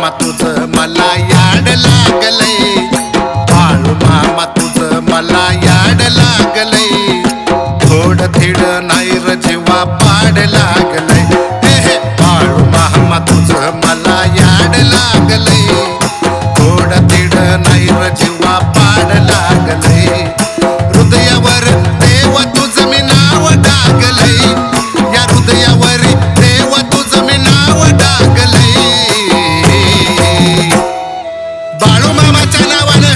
मामा तुझं मला याड लागलंय, बाळू मामा तुझं मला याड लागलंय, थोडं थीड नाही र जीवा पाड लागलंय, हे हे बाळू मामा तुझं मला याड लागलंय, थोडं थीड नाही र जीवा पाड लागलंय, हृदयावर देव तुझं मी नाव टाकलंय, या हृदयावर देव तुझं मी नाव टाकलंय, बाळू मामाच्या नावानं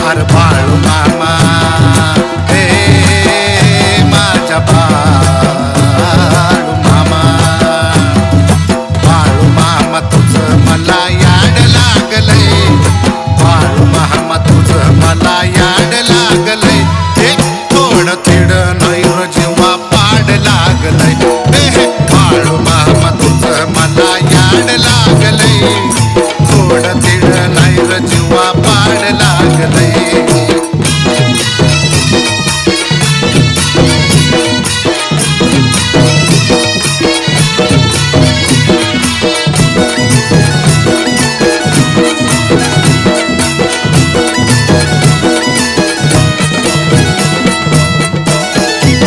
अरे बाळू मामा हे माझ्या बाळू मामा, बाळू मामा तुझं मला याड लागलंय, बाळू मामा तुझं मला याड लागलंय, एक थोडं थीड नाही र जीवा पाड लागलंय, हे बाळू मामा तुझं मला याड लागलंय, थोडं थीड नाही र जीवा पाड लागलंय.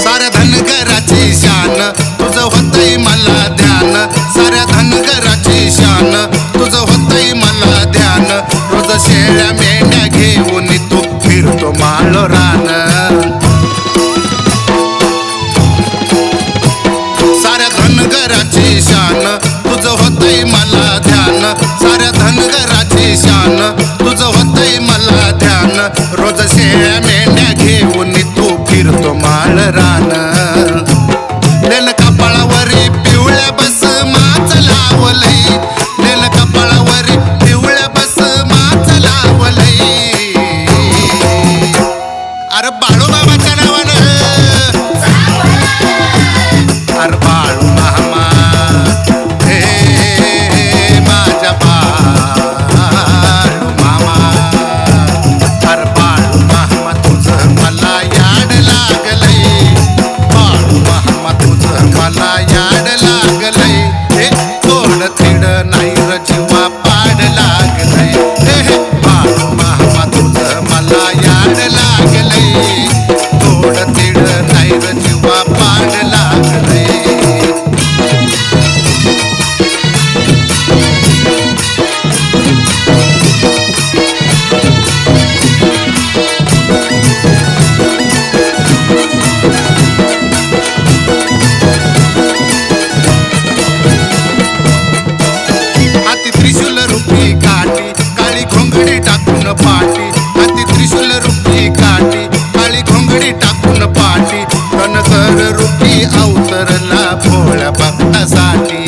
साऱ्या धनगराची शान तुझं होतंय मला ध्यान, साऱ्या धनगराची शान तुझं होतंय मला ध्यान, रोज शेळ्या मेंढ्या घेऊन तू फिरतो माळो रान, साऱ्या धनगराची शान तुझं होतंय मला ध्यान, साऱ्या धनगराची शान तुझं होतंय मला ध्यान, रोज शेळ्या मेंढ्या घेऊन तू फिरतो माळ रान, लेन कपाळावरी पिवळ्या बस माच लावलंय, लेन कपाळावरी पिवळ्या बस माच लावलंय, अरे बाळू मामाच्या नावानं अरे बाळू मामा हे माझ्या बाळू मामा, अरे बाळू मामा तुझं मला याड लागलंय, बाळू मामा तुझं मला याड लागलंय, हे थोडं थीड नाही र जीवा पाड लागलंय, हे बाळू मामा तुझं मला याड लागलंय, थोडं थीड नाही र जीवा पाड लागलंय. हाती त्रिशूल रूपी काठी काळी घोंगडी टाकून पाठी, हाती त्रिशूल रूपी काठी काळी घोंगडी टाकून पाठी, कनकर रूपी अवतरला भोळ्या भक्तासाठी,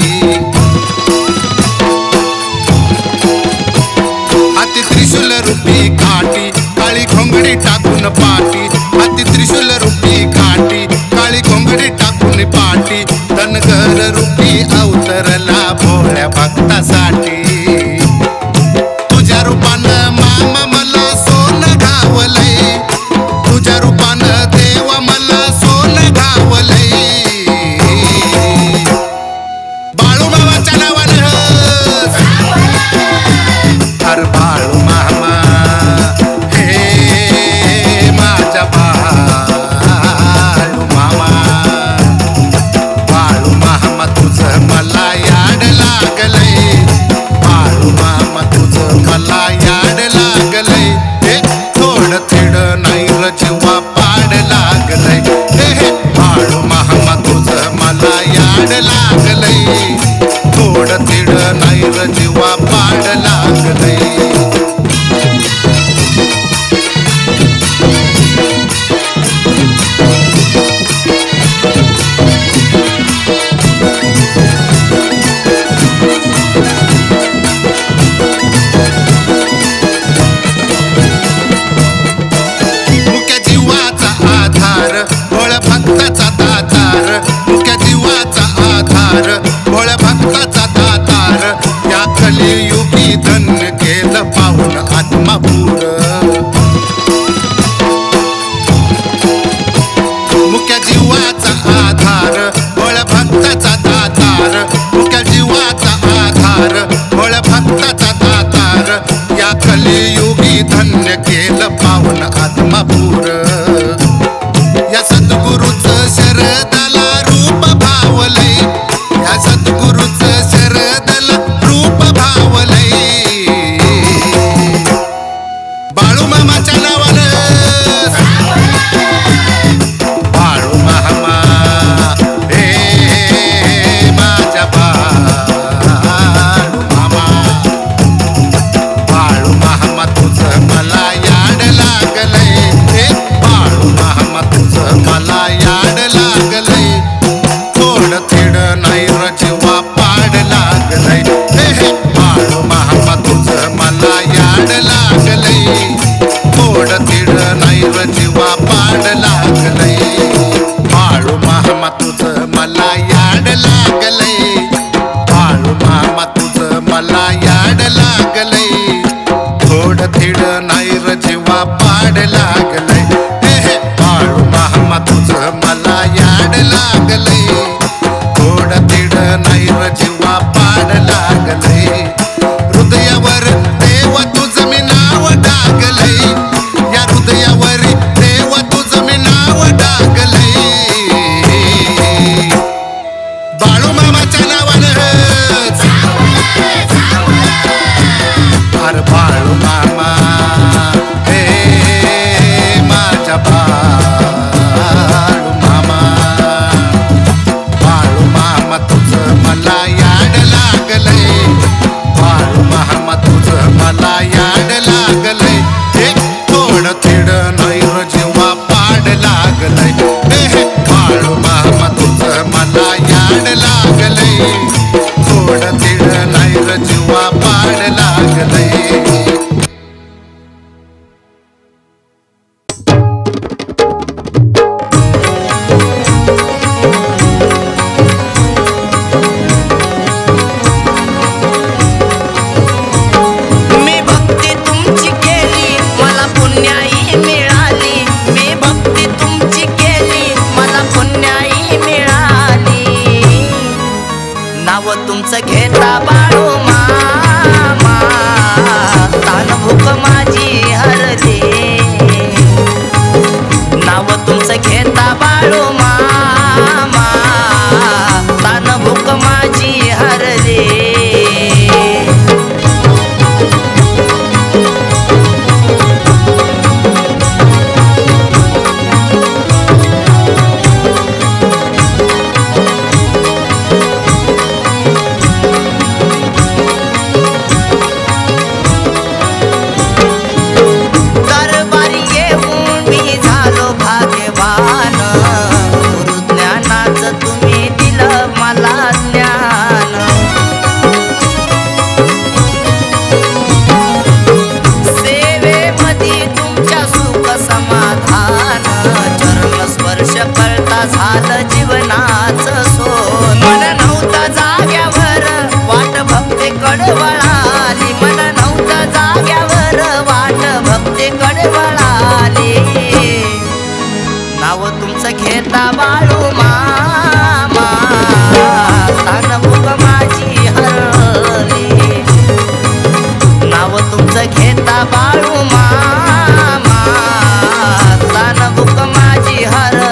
हाती त्रिशूल रूपी काठी काळी घोंगडी टाकून पाठी, हाती त्रिशूल रूपी काठी काळी घोंगडी टाकून पाठी, कनकर रूपी अवतरला भोळ्या भक्तासाठी, तुझ्या रूपानं मामा मला सोनं घावलंय, तुझ्या रूपानं देवा मला सोनं घावलंय, बाळू मामाच्या नावानं अरे बाळू मामा हे माझ्या बाळू मामा, बाळू मामा तुझं मला याड लागलंय, बाळू मामा तुझं मला याड लागलंय, हे थोडं थीड नाही र जीवा पाड लागलंय, हे बाळू मामा तुझं मला याड लागलंय, थोडं थीड नाही र जीवा पाड लागलंय. मुक्या जीवाचा आधार भोळ्या भक्ताचा दातार, मुक्या जीवाचा आधार भोळ्या भक्ताचा दातार, या कलियुगी धन्य केलं पाहून आत्मा पूर, मुक्या जीवाचा आधार भोळ्या भक्ताचा दातार, पाड लागलंय. बाळू मामा तुझं मला याड लागलंय. थोडं तिड नाही र जीवा पाड लागलंय. हृदयावर देव तुझं मी नाव टाकलंय. या हृदयावर देव तुझं मी नाव टाकलंय. बाळू मामाच्या नावानं अरे बाळू मामा हे माझ्या बाळू मामा. बाळू मामा तुझं मला याड लागलंय. बाळू मामा तुझं मला याड लागलंय. थोडं थिड नाही र जीवा पाड लागलंय. बाळू मामा तुझं मला याड लागलंय. थोडं थिड नाही र जीवा पाड लागलंय. तुमचं घेता बाळू मामा तान भूक माझी हरली. नाव तुमचं घेता बाळू मामा तान भूक माझी हरली. झालं जीवनाचं सोन. मन नव्हतं जाग्यावर वाट भक्ती कडवळाली. मन नव्हतं जाग्यावर वाट भक्ती कडवळाली. नाव तुमचं घेता बाळू मामा तान भूक माझी हरली. नाव तुमचं घेता बाळू मामा तान भूक माझी हरली.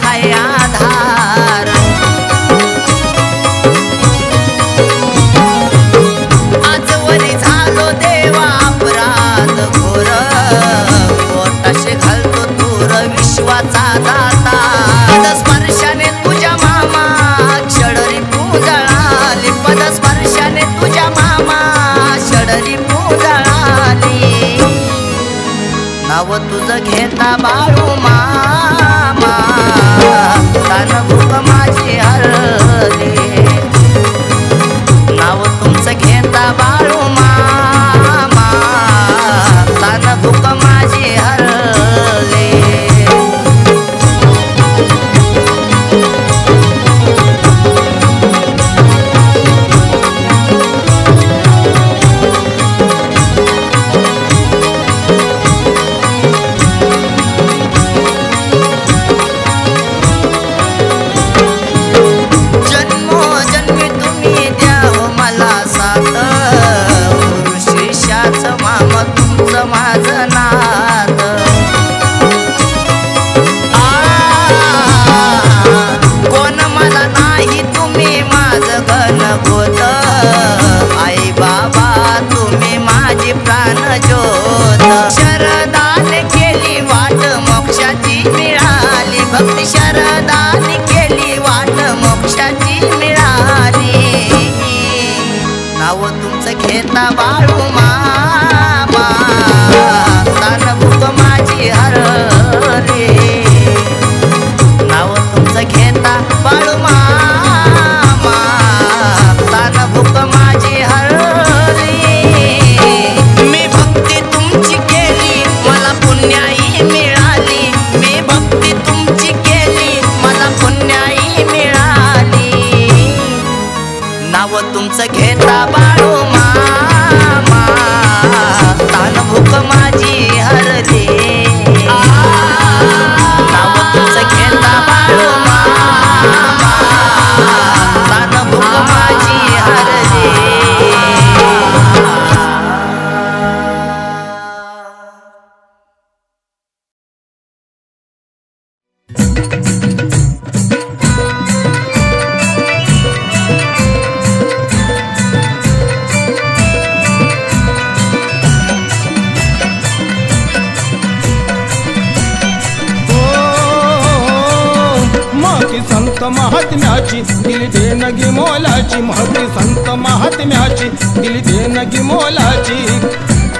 हाय आधार. आजवरी झालो देवा अपराध घोर. पोटाशी घालतो दूर विश्वाचा दाता. पदस्पर्शाने तुझ्या मामा षडरी पूजळाली. पदस्पर्शाने तुझ्या मामा षडरी पूजळाली. नाव तुझं घेता बाळू मामा तान भूक माझी हरली. नाव तुमचं घेता बाळू मामा तान भूक माझी हरली. माझं नात कोण मला नाही तुम्ही माझं घन गोत. आई बाबा तुम्ही माझी प्राण ज्योत. शरदाने केली वाट मोक्षाची मिळाली. भक्ती शरदाने केली वाट मोक्षाची मिळाली. नाव तुमचं घेता बाळू मामा तान भूक माझी हरली. संत महात्म्याची दिली देणगी मोलाची, महती संत महात्म्याची दिली देणगी मोलाची.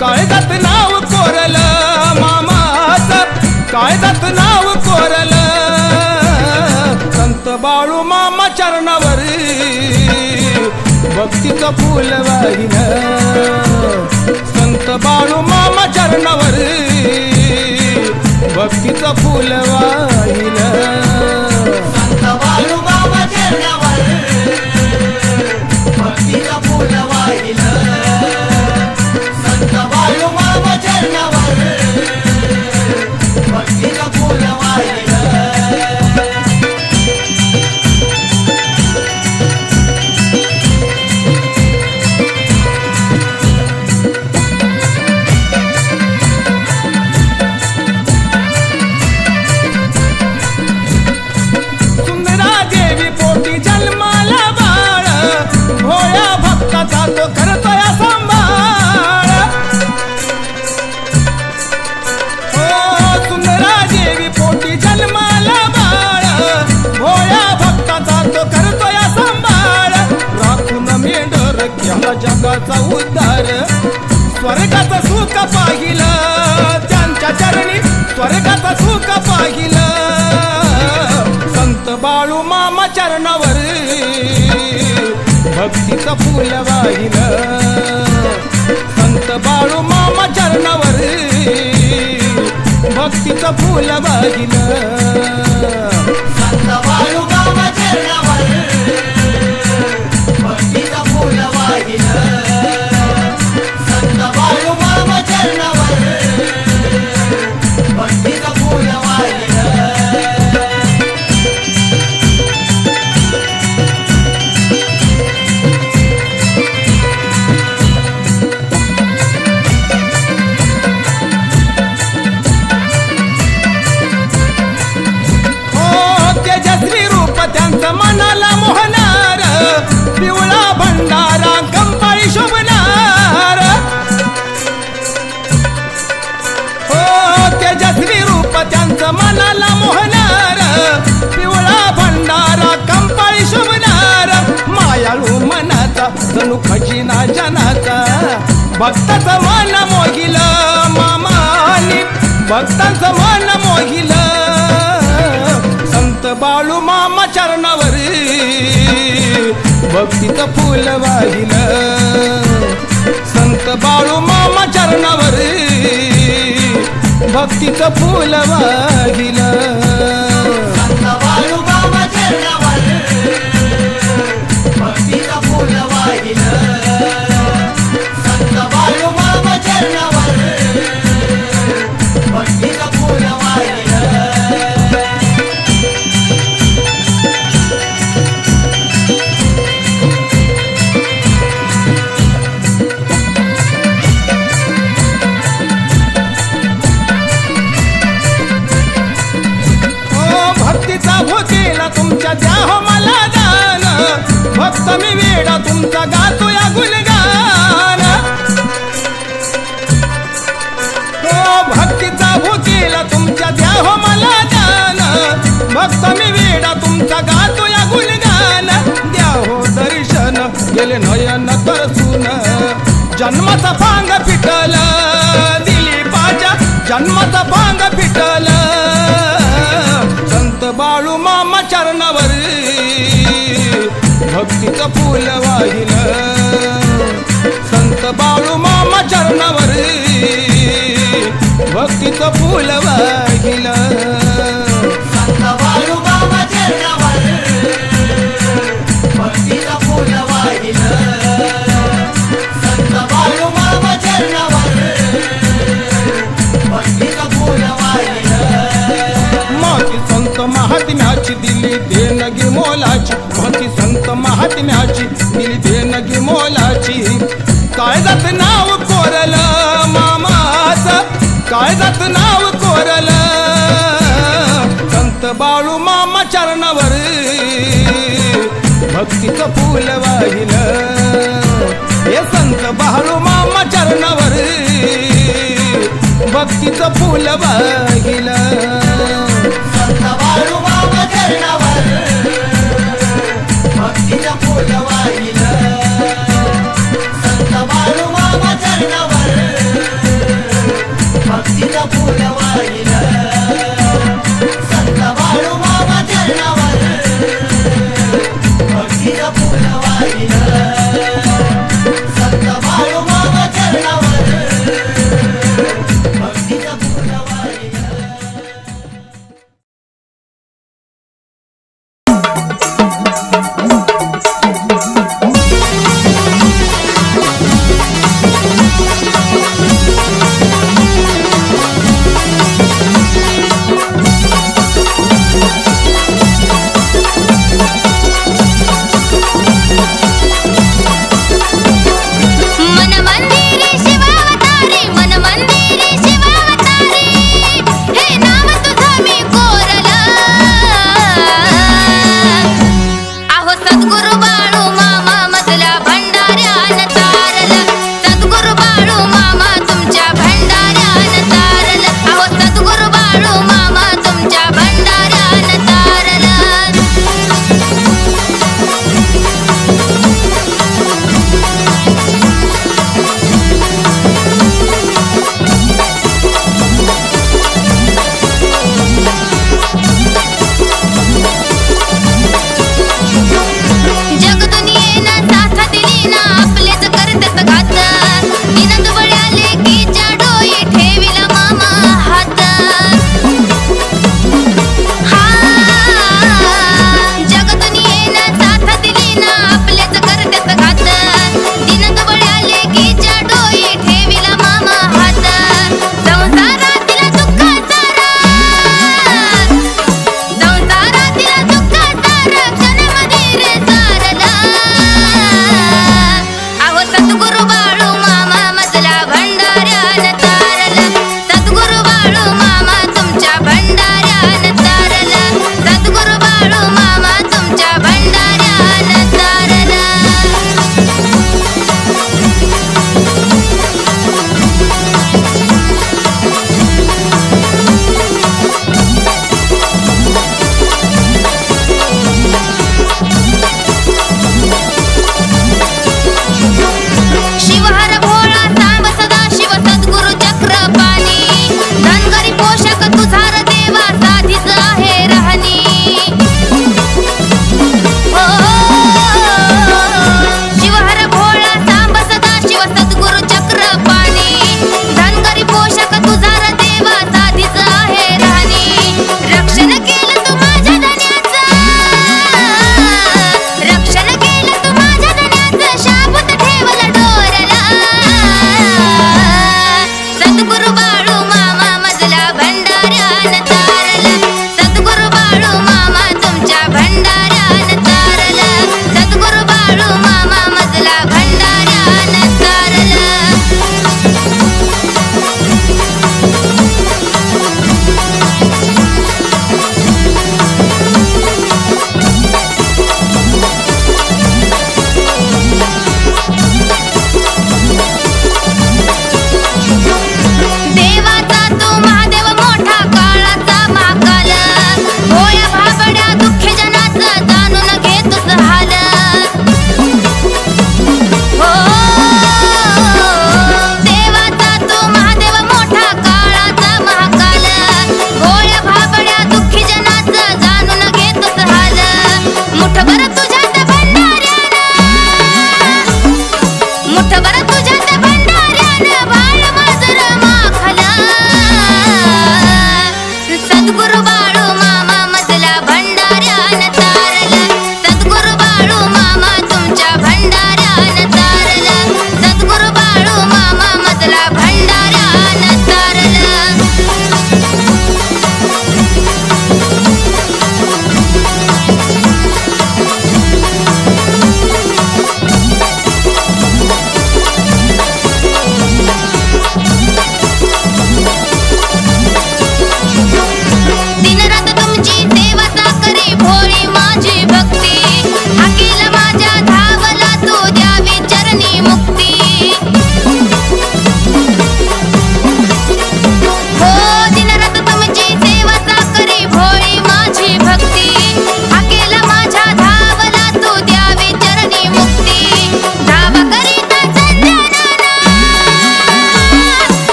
काळजात नाव कोरलं मामाचं, काळजात नाव कोरलं संत बाळू मामा चरणावर भक्तीचं फूल वाहिलं. संत बाळू मामा चरणावर भक्तीचं फूल वाहिलं. बाळू मामा चरणावर भक्तीचं फूल वाहिलं. संत बाळू मामा चरणावर भक्तीचं फूल वाहिलं. जगाचा उद्धार स्वर्गाचं सुख पाहिलं त्यांच्या चरणी, स्वर्गाचं सुख पाहिलं. संत बाळू मामा चरणावर भक्तीचं फूल वाहिलं. संत बाळू मामा चरणावर भक्तीचं फूल वाहिलं. संत बाळू मामा चरणावर भक्तीचं फूल वाहिलं. संत बाळू मामा चरणावर भक्तीचं फूल वाहिलं. तेजस्वी रूप त्यांचं मनाला मोहनार, पिवळा भंडारा कंपाळी शोभनार. हो तेजस्वी रूप त्यांचं मनाला मोहनार, पिवळा भंडारा कंपाळी शोभनार. मायाळू मनाचा जणू खजिना जनाचा, भक्ताचं मन मोहिलं मामानी, भक्ताचं मन मोहिलं. संत बाळू मामा चरणावर भक्तीचं फूल वाहिलं. संत बाळू मामा चरणावर भक्तीचं फूल वाहिलं. संत बाळू मामा चरणावर भक्तीचं फूल वाहिलं. संत बाळू मामा चरणावर भक्तीचं फूल वाहिलं. तुमच्या द्या हो मला दान, भक्त मी वेडा तुमचा गातो या गुणगान. हो भक्तीचा भूकेला तुमच्या द्या हो मला दान, भक्त मी वेडा तुमचा गातो या गुणगान. द्या हो दर्शन गेले नयन तरसून, जन्माचा भांग फिटल दिलीपाच्या, जन्माचा भांग फिटल. संत बाळू मामा चरणावर भक्तीचं फूल वाहिलं. संत बाळू मामा चरणावर भक्तीचं फूल वाहिलं. संत बाळू मामा चरणावर भक्तीचं फूल वाहिलं. संत बाळू मामा चरणावर भक्तीचं फूल वाहिलं. संत महात्म्याची दिली देणगी मोलाची, महती संत महात्म्याची दिली देणगी मोलाची. काळजात नाव कोरलं मामाचं, काळजात नाव कोरलं संत बाळू मामा चरणावर भक्तीचं फूल वाहिलं हे संत बाळू मामा चरणावर भक्तीचं फूल वाहिलं संत बाळू मामा चरणावर भक्तीचं फूल वाहिलं संत बाळू मामा चरणावर भक्तीचं फूल वाहिलं संत बाळू मामा चरणावर भक्तीचं फूल वाहिलं संत बाळू मामा चरणावर भक्तीचं फूल वाहिलं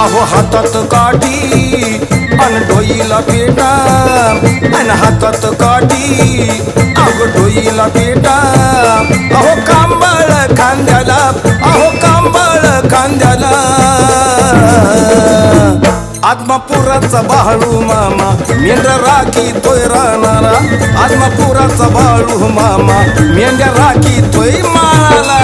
अहो हातात काठी अन डोईला पेटा अन हातात काठी अहो डोईला पेटा अहो कांबळ खांद्याला अहो कांबळ खांद्याला आत्मापुराचा बाळू मामा मेंढ्या राखी तोय रानाला आत्मापुराचा बाळू मामा मेंढ्या राखी तोय माळाला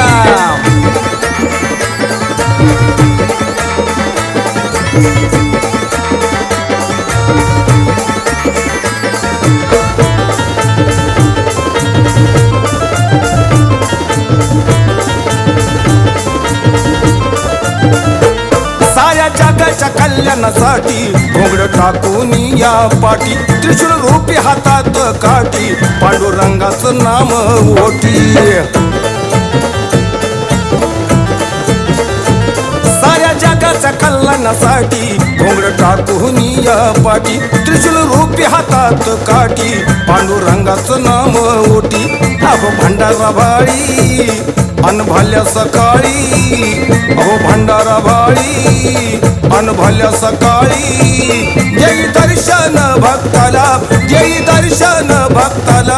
साऱ्या जगाच्या कल्याणासाठी घोंगड टाकून या पाठी त्रिशूळ रूपी हातात काठी पांडुरंगाचं नाम ओठी साऱ्या जगाच्या कल्याणासाठी घोंगड टाकून या पाठी त्रिशूळ रूपी हातात काठी पांडुरंगाचं नाम ओठी अहो भंडारा भाळी अन भाल्या सकाळी अहो भंडारा भाळी अन भाल्या सकाळी जय दर्शन भक्ताला जय दर्शन भक्ताला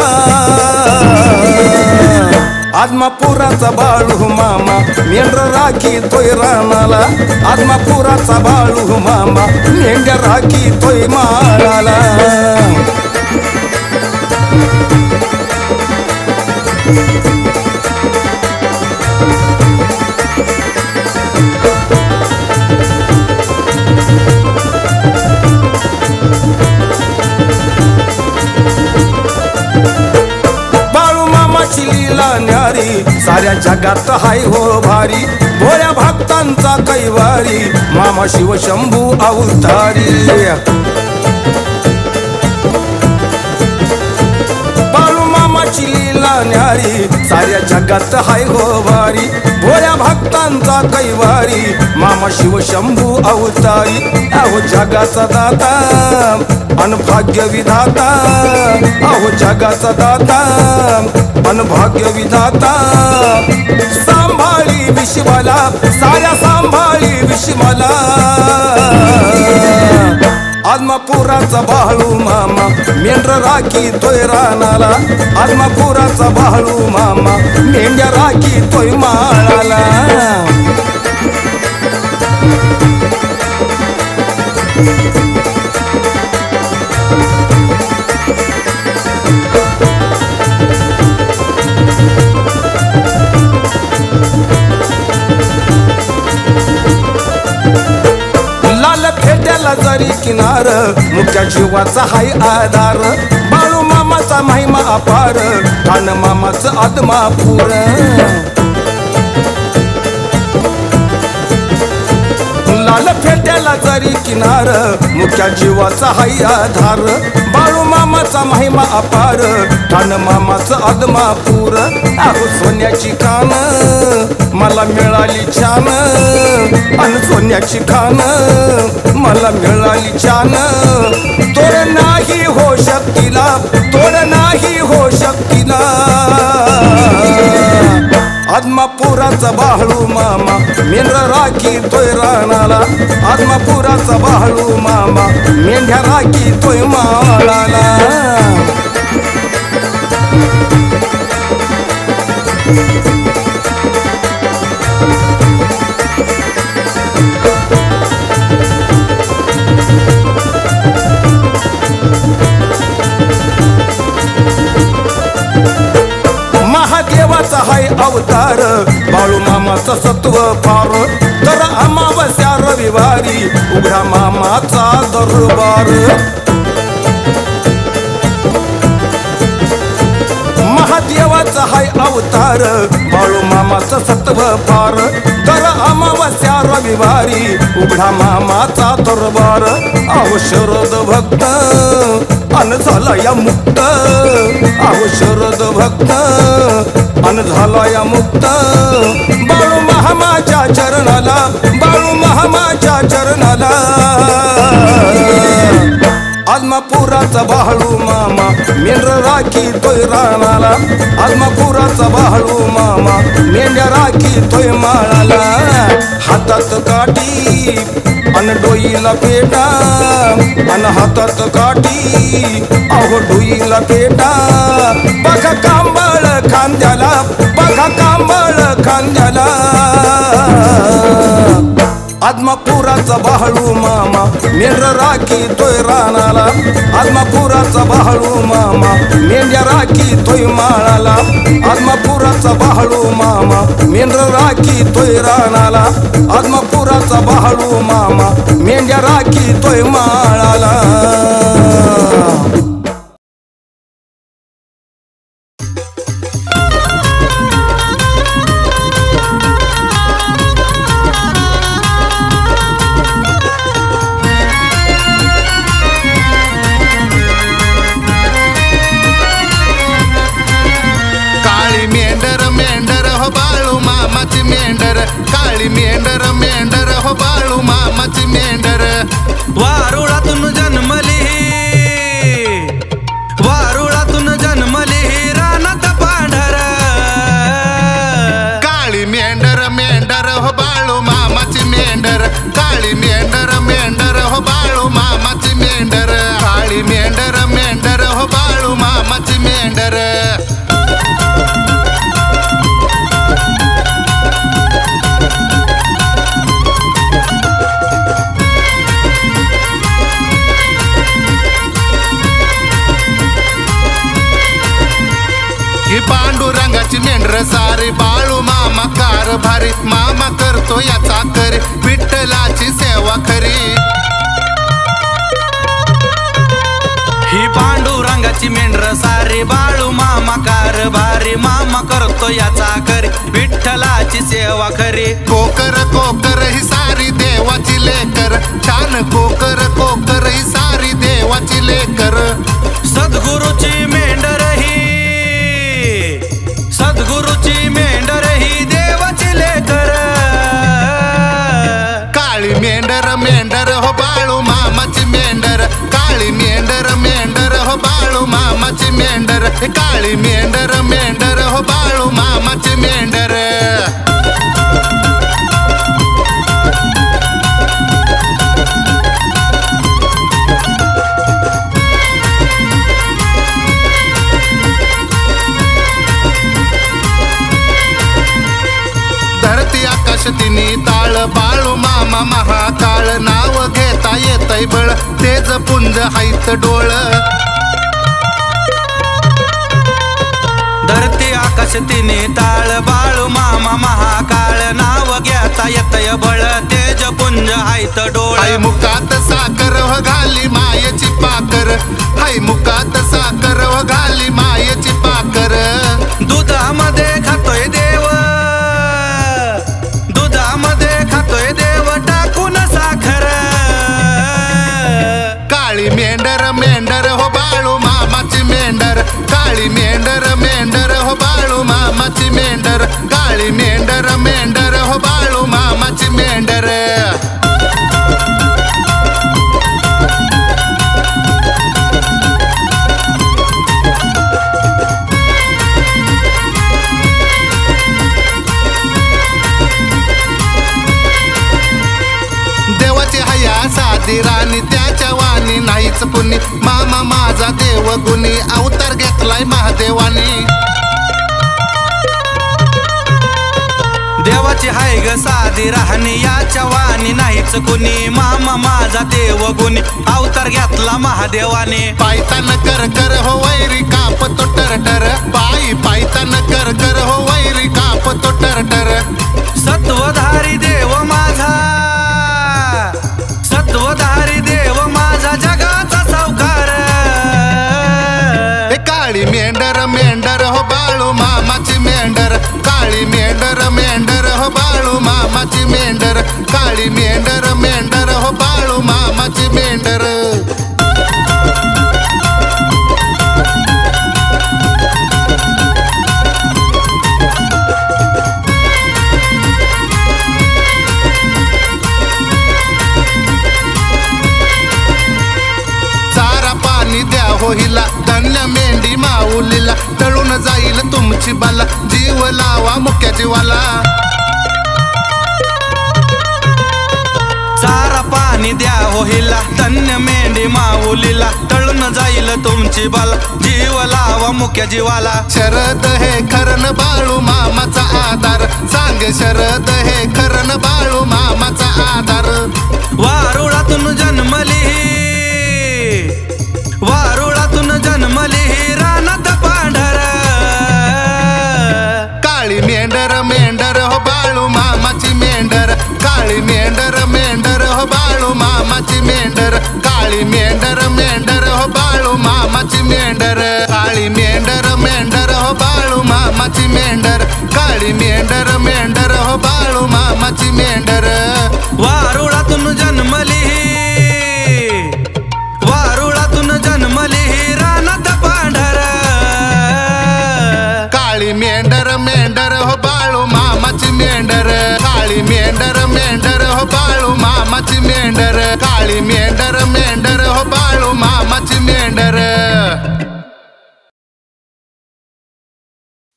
आत्मापुराचा बाळू मामा मेंढ्या राखी तोय रानाला आत्मापुराचा बाळू मामा मेंढ्या राखी तोय माळाला लीला न्यारी साऱ्या जगात हाय हो भारी भोळ्या भक्तांचा कैवारी मामा शिव शंभू अवतारी बाळू मामाची लीला न्यारी साऱ्या जगात हाय हो भारी भोळ्या भक्तांचा कैवारी मामा शिव शंभू अवतारी अहो जगाचा दाता अन भाग्य विधाता अहो जगाचा दाता अन भाग्य विधाता सांभाळी विश्वाला साऱ्या सांभाळी विश्वाला आत्मापुराचा बाळू मामा मेंढ्या राखी तोय रानाला आत्मापुराचा बाळू मामा मेंढ्या राखी तोय माळाला लाल फेट्याला जरी किनार मुख्या जीवाचा हाय आधार बाळू मामाचा महिमा अपार कान मामाचं आत्मापूर लाल फेट्याला जरी किनार मुख्या जीवाचा हाय आधार बाळू मामाचा महिमा अपार कान मामाचं आत्मापूर अहो सोन्याची कान मला मिळाली छान अन सोन्याची खान मला मिळाली छान तोड नाही हो शक्तीला तोड नाही हो शक्तीला आत्मापुराचा बाळू मामा मेंढ्या राखी तोय रानाला आत्मापुराचा बाळू मामा मेंढ्या राखी तोय माळाला महादेवाचा हाय अवतार बाळू मामाचा सत्व फार तर अमावस्या रविवारी उघडा मामाचा दरबार महादेवाचा हाय अवतार बाळू मामाचा सत्व फार तर अमावस्या रविवारी उघडा मामाचा दरबार अहो शरद भक्त अन झाला या मुक्त अहो शरद भक्त अन झाला या मुक्त बाळू मामाच्या चरणाला बाळू मामाच्या चरणाला आदमापुराचा बाळू मामा मेंढर राखी तोय रानाला आदमापुराचा बाळू मामा मेंढ्या राखी तोय माळाला हातात काठी अन डोईला पेटा अन हातात काठी अहो डोईला पेटा बघा कांबळ खांद्याला बघा कांबळ खांद्याला आदमापुराचा बाळू मामा मेंढर राखी तोय रानाला आदमापुराचा बाळू मामा मेंढ्या राखी तोय माळाला आदमापुराचा बाळू मामा मेंढर राखी तोय रानाला आदमापुराचा बाळू मामा मेंढ्या राखी तोय माळाला काळी मेंढर मेंढर हो बाळू मामाची मेंढर वारुळातून जन्मली वारुळातून जन्मली रानात पांढर काळी मेंढर मेंढर हो बाळू मामाची मेंढर काळी मेंढर मेंढर हो बाळू मामाची मेंढर काळी मेंढर मेंढर हो बाळू मामाची मेंढर पांडुरंगाची मेंढर सारी बाळू मामा कारभारी मामा करतो याचा करी विठ्ठलाची सेवा खरी ही पांडुरंगाची मेंढर सारी बाळू मामा कारभारी मामा करतो याचा करी विठ्ठलाची सेवा खरी कोकर कोकर ही सारी देवाची लेकर छान कोकर कोकर ही सारी देवाची लेकर सद्गुरूची मेंढर ही सद्गुरूची मेंढर ही देवाची लेकर काळी मेंढर मेंढर हो बाळू मामाची मेंढर काळी मेंढर मेंढर हो बाळू मामाची मेंढर काळी मेंढर मेंढर हो बाळू मामाची मेंढर तिनी ताळ बाळू मामा महाकाळ नाव घेता येतय बळ तेज पुंज हायत डोळ धरती आकाश तिने ताळ बाळू मामा महाकाळ नाव घेता येतय बळ तेज पुंज हायत डोळ हाय मुकात साखर व घाली मायेची पाकर हाय मुकात साखर व घाली मायेची पाकर दुधामध्ये खातोय देव दुधामध्ये खातोय देव टाकून साखर काळी मेंढर मेंढर हो बाळू मामाची मेंढर काळी मेंढर मेंढर हो बाळू मामाची मेंढर काळी मेंढर मेंढर हो बाळू मामाची मेंढर साधी राणी त्याच्या वाणी नाहीच कुणी मामा माझा देव गुणी अवतार घेतलाय महादेवानी देवाची हाय ग साधी राहणी याच्या वाणी नाहीच कुणी मामा माझा देव गुणी अवतार घेतला महादेवाने पायतान कर कर हो वैरी काप तो टरटर पायी पायतान कर कर हो वैरी काप तो टरटर सत्वधारी देव माझा सत्वधारी देव माझा जगाचा सावकार काळी मेंढर मेंढर हो बाळू मामाची मेंढर काळी मेंढर मेंढर हो बाळू मामाची मेंढर काळी मेंढर मेंढर हो बाळू मामाची मेंढर तुमची बाला जीव लावा मुख्य जीवाला शरद हे खरण बाळू मामाचा आधार सांगे शरद हे खरण बाळू मामाचा आधार वारुळातून जन्मली रानात पांढर काळी मेंढर मेंढर हो बाळू मामाची मेंढर काळी मेंढर मेंढर हो बाळू मामाची मेंढर काळी मेंढर मेंढर हो बाळू मामाची मेंढर काळी मेंढर मेंढर हो बाळू मामाची मेंढर काळी मेंढर मेंढर हो बाळू मामाची मेंढर वारुळातून जन्मली रानात पांढर काळी मेंढर मेंढर हो बाळू मामाची मेंढर काळी मेंढर मेंढर हो बाळू मामाची मेंढर काळी मेंढर मेंढर हो बाळू मामाची मेंढर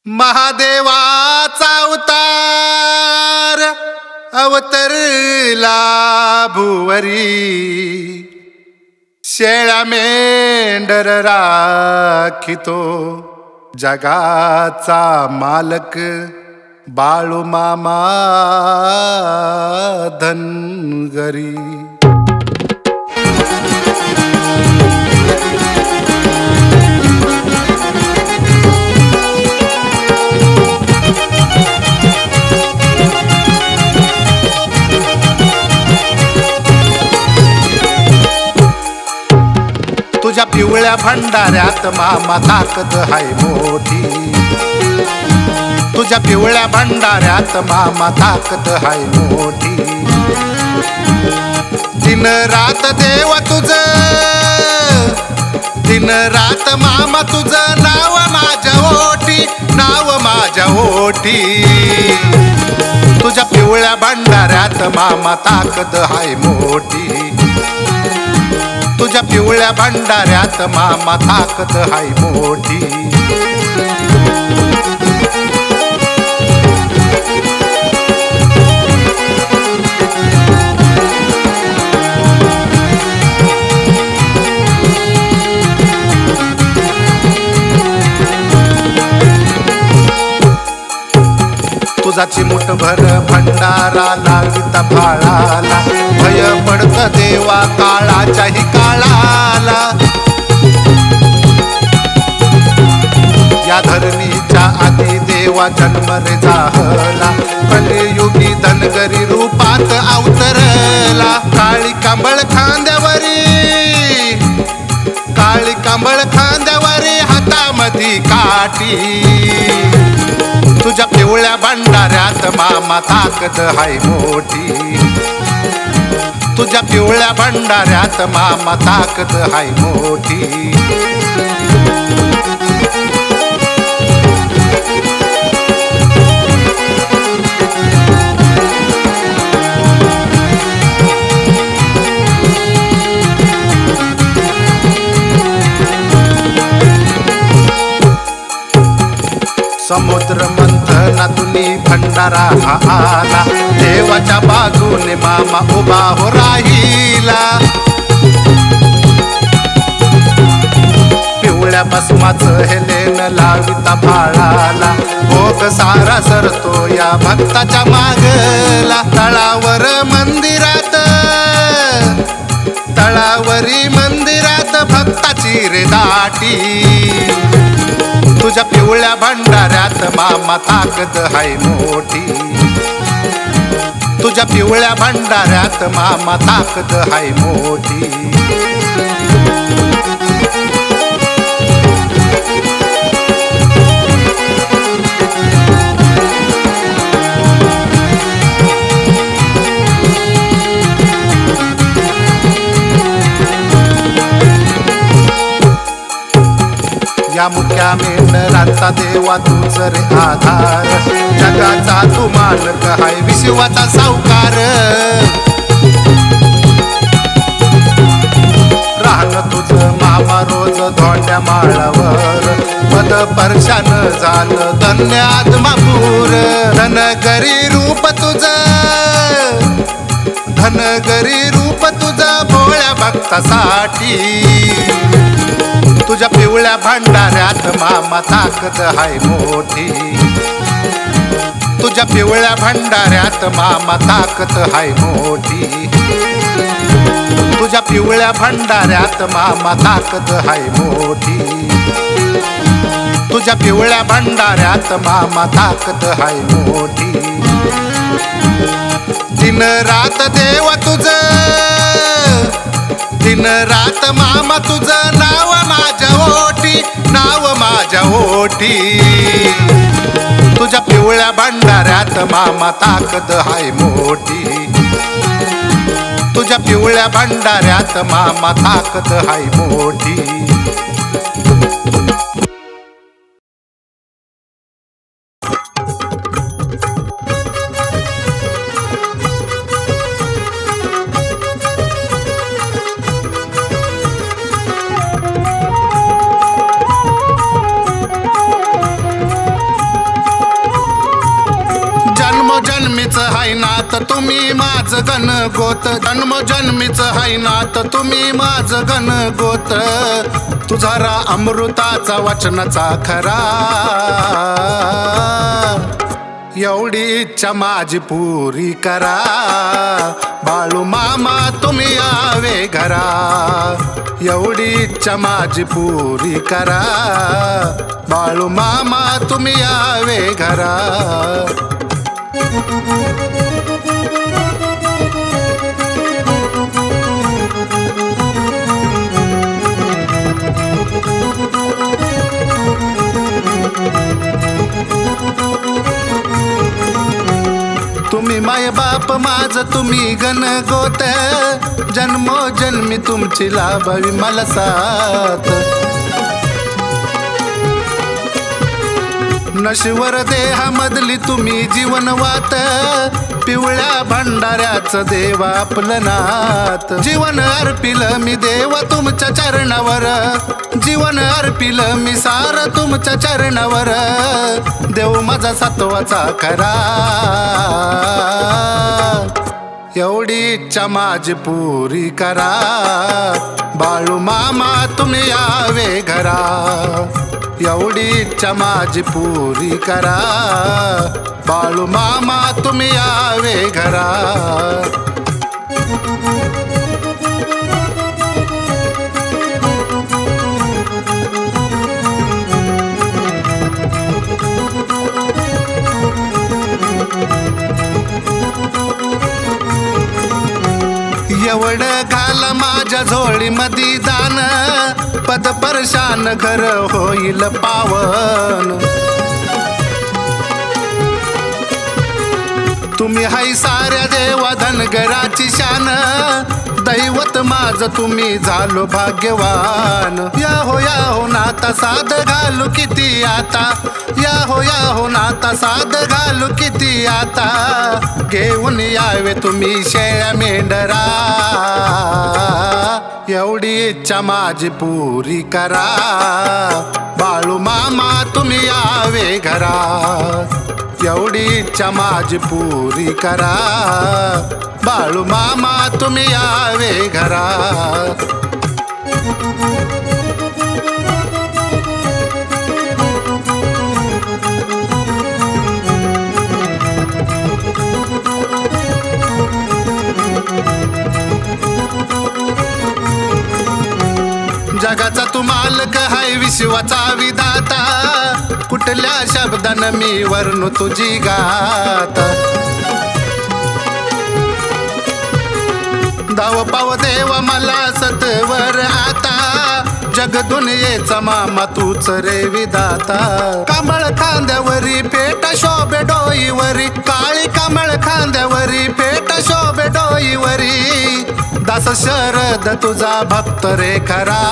महादेवाचा अवतार अवतरला भुवरी शेळ्या मेंढर राखितो जगाचा मालक बाळू मामा धनगरी तुझ्या पिवळ्या भंडाऱ्यात मामा ताकद हाय मोठी तुझ्या पिवळ्या भंडाऱ्यात मामा ताकद हाय मोठी दिन रात देव तुझं दिन रात मामा तुझं नाव माझ्या ओठी तुझ्या पिवळ्या भंडाऱ्यात मामा ताकद हाय मोठी तुझ्या पिवळ्या भंडाऱ्यात मामा ताकद हाय मोठी तुझा चिमुटभर भंडारा लाविता फाळाला भय पडत देवा काळाच्याही काळाला या धरणीच्या आधी देवा जन्म रे जाहला कलियुगी धनगरी रूपात अवतरला काळी कांबळ खांद्यावरी हातामधी काठी तुझ्या पिवळ्या भंडाऱ्यात मामा ताकद हाय मोठी तुझ्या पिवळ्या भंडाऱ्यात मामा ताकद हाय मोठी समुद्र मंथनातून भंडारा हा आला देवाच्या बाजूने मामा उभा हो राहिला पिवळ्या भस्माचं हेलेन लाविता फाळाला भोग सारा सरतो या भक्ताच्या मागला तळावरी मंदिरात भक्ताची रे दाटी तुझ्या पिवळ्या भंडाऱ्यात मामा ताकद हाय मोठी तुझ्या पिवळ्या भंडाऱ्यात मामा ताकद हाय मोठी या मुक्या मेंढरांचा देवा तूच रे आधार जगाचा तू मालक हाय विश्वाचा सावकार राहणं तुझं मामा रोज धोंड्या माळावर पद परशान झालं धन्य आत्मापूर धनगरी रूप तुझं भोळ्या भक्तासाठी तुझ्या पिवळ्या भंडाऱ्यात मामा ताकद हाय मोठी, तुझ्या पिवळ्या भंडाऱ्यात मामा ताकद हाय मोठी, तुझ्या पिवळ्या भंडाऱ्यात मामा ताकद हाय मोठी, तुझ्या पिवळ्या भंडाऱ्यात मामा ताकद हाय मोठी. दिन रात देव तुझं, दिन रात मामा तुझं नाव माझ्या ओठी, नाव माझ्या ओठी. तुझ्या पिवळ्या भंडाऱ्यात मामा ताकद हाय मोठी, तुझ्या पिवळ्या भंडाऱ्यात मामा ताकद हाय मोठी. जन्मजन्मीच हाय नात तुम्ही माझ गण गोत, जन्मजन्मीच हाय नात तुम्ही माझ गण गोत. तुझा अमृताचा वचनाचा खरा, एवढी इच्छा माझी पुरी करा. बाळू मामा तुम्ही यावे घरा, एवढी इच्छा माझी पुरी करा. बाळू मामा तुम्ही यावे घरा. तुम्ही माय बाप माझ तुम्ही गण गोत, जन्मोजन्मी तुमची लाभावी मला साथ. नश्वर देहामधली तुम्ही जीवनवात, पिवळ्या भंडाऱ्याचं देव आपलं नाथ. जीवन अर्पिल मी देव तुमच्या चरणावर, जीवन अर्पिल मी सार तुमच्या चरणावर. देव माझा सत्वाचा खरा, एवढी इच्छा माझी पुरी करा. बाळू मामा तुम्ही यावे घरा, एवढी इच्छा माझी पुरी करा. बाळू मामा तुम्ही यावे घरा. एवढं घाल माझ्या झोळी मधी दान, पद परशान घर होईल पावन. तुम्ही हाय साऱ्या देवा धनगराची शान, दैवत माझ तुम्ही झालो भाग्यवान. या हो नाता साध घालू किती आता, या हो नाता साध घालू किती आता. घेऊन यावे तुम्ही शेळ्या मेंढरा, एवढी इच्छा माझी पुरी करा. बाळू मामा तुम्ही यावे घरा, एवढी इच्छा माझी पुरी करा. बाळू मामा तुम्ही यावे घरा. जगाचा तू मालक हाय विश्वाचा विधाता, कुठल्या शब्दानं मी वर्णू तुझी गाता. धाव पाव देव मला सतवर आता, जग दुनियेचा मामा तूच रे विधाता. कमळ खांद्यावरी पेट शोभे डोईवरी, काळी कमळ खांद्यावरी पेट शोभे डोईवरी. दास शरद तुझा भक्त रे खरा,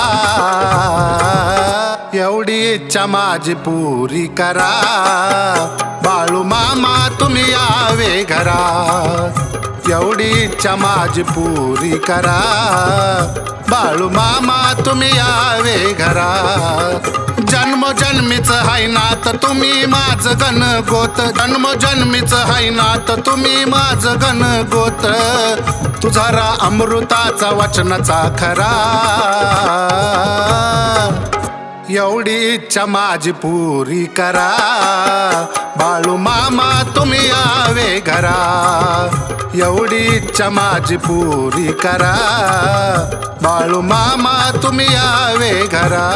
एवढी इच्छा माझी पुरी करा. बाळू मामा तुम्ही यावे घरा, एवढी इच्छा माझी पुरी करा. बाळू मामा तुम्ही यावे घरा. जन्मजन्मीच हाय नात तुम्ही माझ गण गोत, जन्मजन्मीच हाय नात तुम्ही माझ गण गोत. तुझा अमृताचा वचनाचा खरा, एवढी इच्छा माझी पुरी करा, बाळू मामा तुम्ही यावे घरा. एवढी इच्छा माझी पुरी करा, बाळू मामा तुम्ही यावे घरा.